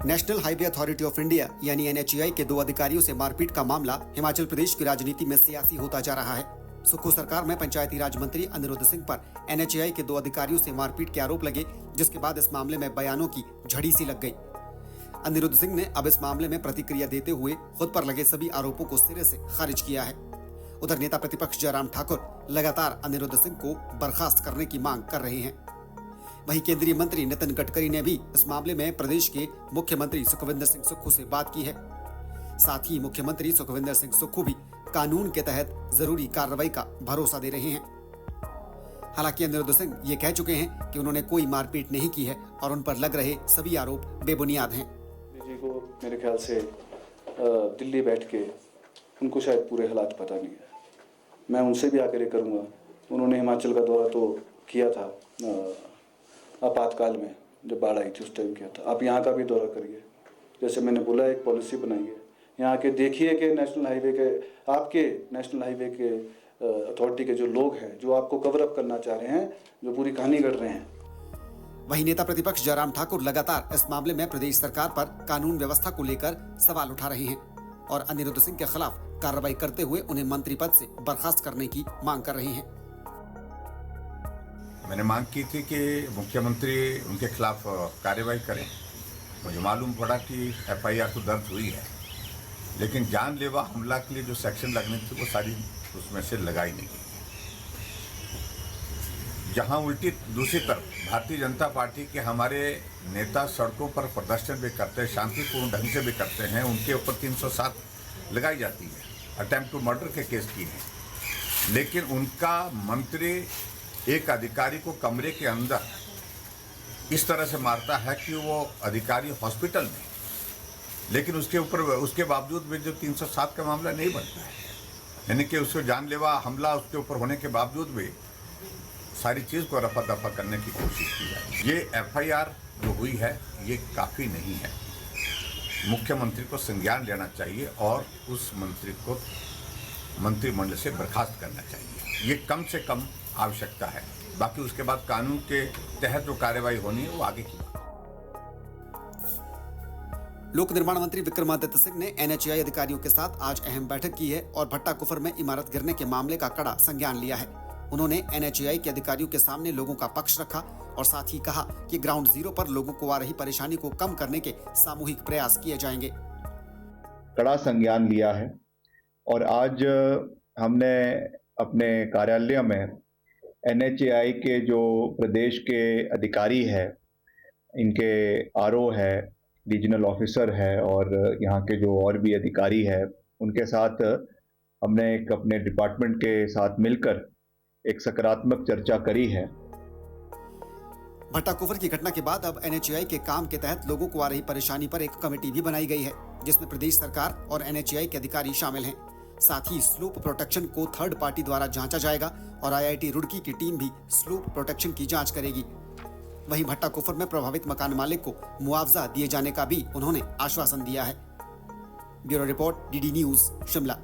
National highway authority of India यानी NHAI के 2 अधिकारियों से मारपीट का मामला हिमाचल प्रदेश की राजनीति में सियासी होता जा रहा है। सुक्खू सरकार में पंचायती राज मंत्री अनिरुद्ध सिंह पर NHAI के 2 अधिकारियों से मारपीट के आरोप लगे, जिसके बाद इस मामले में बयानों की झड़ी सी लग गई। अनिरुद्ध सिंह ने अब इस मामले में प्रतिक्रिया देते हुए खुद पर लगे सभी आरोपों को सिरे से खारिज किया है। उधर नेता प्रतिपक्ष जयराम ठाकुर लगातार अनिरुद्ध सिंह को बर्खास्त करने की मांग कर रहे हैं। वहीं केंद्रीय मंत्री नितिन गडकरी ने भी इस मामले में प्रदेश के मुख्यमंत्री सुखविंदर सिंह सुक्खू से बात की है। साथ ही मुख्यमंत्री सुखविंदर सिंह सुक्खू भी कानून के तहत जरूरी कार्रवाई का भरोसा दे रहे हैं। हालांकि अनिरुद्ध सिंह ये कह चुके हैं कि उन्होंने कोई मारपीट नहीं की है और उन पर लग रहे सभी आरोप बेबुनियाद हैं। जी को मेरे ख्याल से दिल्ली बैठ के उनको शायद पूरे हालात पता नहीं है। मैं उनसे भी आकर करूँगा। उन्होंने हिमाचल का दौरा तो किया था आपातकाल में, जब बाढ़ आई थी उस टाइम किया था। आप यहाँ का भी दौरा करिए, जैसे मैंने बोला एक पॉलिसी बनाइए, यहाँ के देखिए कि नेशनल हाईवे के आपके नेशनल हाईवे के अथॉरिटी के जो लोग हैं जो आपको कवर अप करना चाह रहे हैं, जो पूरी कहानी गढ़ रहे हैं। वहीं नेता प्रतिपक्ष जयराम ठाकुर लगातार इस मामले में प्रदेश सरकार पर कानून व्यवस्था को लेकर सवाल उठा रहे हैं और अनिरुद्ध सिंह के खिलाफ कार्रवाई करते हुए उन्हें मंत्री पद से बर्खास्त करने की मांग कर रहे हैं। मैंने मांग की थी कि मुख्यमंत्री उनके खिलाफ कार्रवाई करें। मुझे मालूम पड़ा कि FIR तो दर्ज हुई है, लेकिन जानलेवा हमला के लिए जो सेक्शन लगने थे वो सारी उसमें से लगाई नहीं गई। जहां उल्टी दूसरी तरफ भारतीय जनता पार्टी के हमारे नेता सड़कों पर प्रदर्शन भी करते हैं, शांतिपूर्ण ढंग से भी करते हैं, उनके ऊपर 307 लगाई जाती है, अटेम्प्ट टू मर्डर के केस की है। लेकिन उनका मंत्री एक अधिकारी को कमरे के अंदर इस तरह से मारता है कि वो अधिकारी हॉस्पिटल में, लेकिन उसके बावजूद भी जो 307 का मामला नहीं बनता है, यानी कि उसको जानलेवा हमला उसके ऊपर होने के बावजूद भी सारी चीज़ को रफा दफा करने की कोशिश की जाए। ये FIR जो हुई है ये काफ़ी नहीं है। मुख्यमंत्री को संज्ञान लेना चाहिए और उस मंत्री को मंत्रिमंडल से बर्खास्त करना चाहिए। ये कम से कम आवश्यकता है। बाकी उसके बाद कानून के तहत जो कार्रवाई होनी है वो आगे की बात। लोक निर्माण मंत्री विक्रमादित्य सिंह ने NHAI अधिकारियों के साथ आज अहम बैठक की है और भट्टा कुफर में इमारत गिरने के मामले का कड़ा संज्ञान लिया है। उन्होंने NHAI के अधिकारियों के सामने लोगों का पक्ष रखा और साथ ही कहा कि ग्राउंड जीरो पर लोगों को आ रही परेशानी को कम करने के सामूहिक प्रयास किए जाएंगे। कड़ा संज्ञान लिया है और आज हमने अपने कार्यालय में NHAI के जो प्रदेश के अधिकारी है, इनके RO है, रीजनल ऑफिसर है और यहाँ के जो और भी अधिकारी है, उनके साथ हमने एक अपने डिपार्टमेंट के साथ मिलकर एक सकारात्मक चर्चा करी है। भट्टा कुफर की घटना के बाद अब NHAI के काम के तहत लोगों को आ रही परेशानी पर एक कमेटी भी बनाई गई है, जिसमें प्रदेश सरकार और NHAI के अधिकारी शामिल हैं। साथ ही स्लोप प्रोटेक्शन को थर्ड पार्टी द्वारा जांचा जाएगा और IIT रुड़की की टीम भी स्लोप प्रोटेक्शन की जांच करेगी। वहीं भट्टा कुफर में प्रभावित मकान मालिक को मुआवजा दिए जाने का भी उन्होंने आश्वासन दिया है। Bureau report DD news Shimla.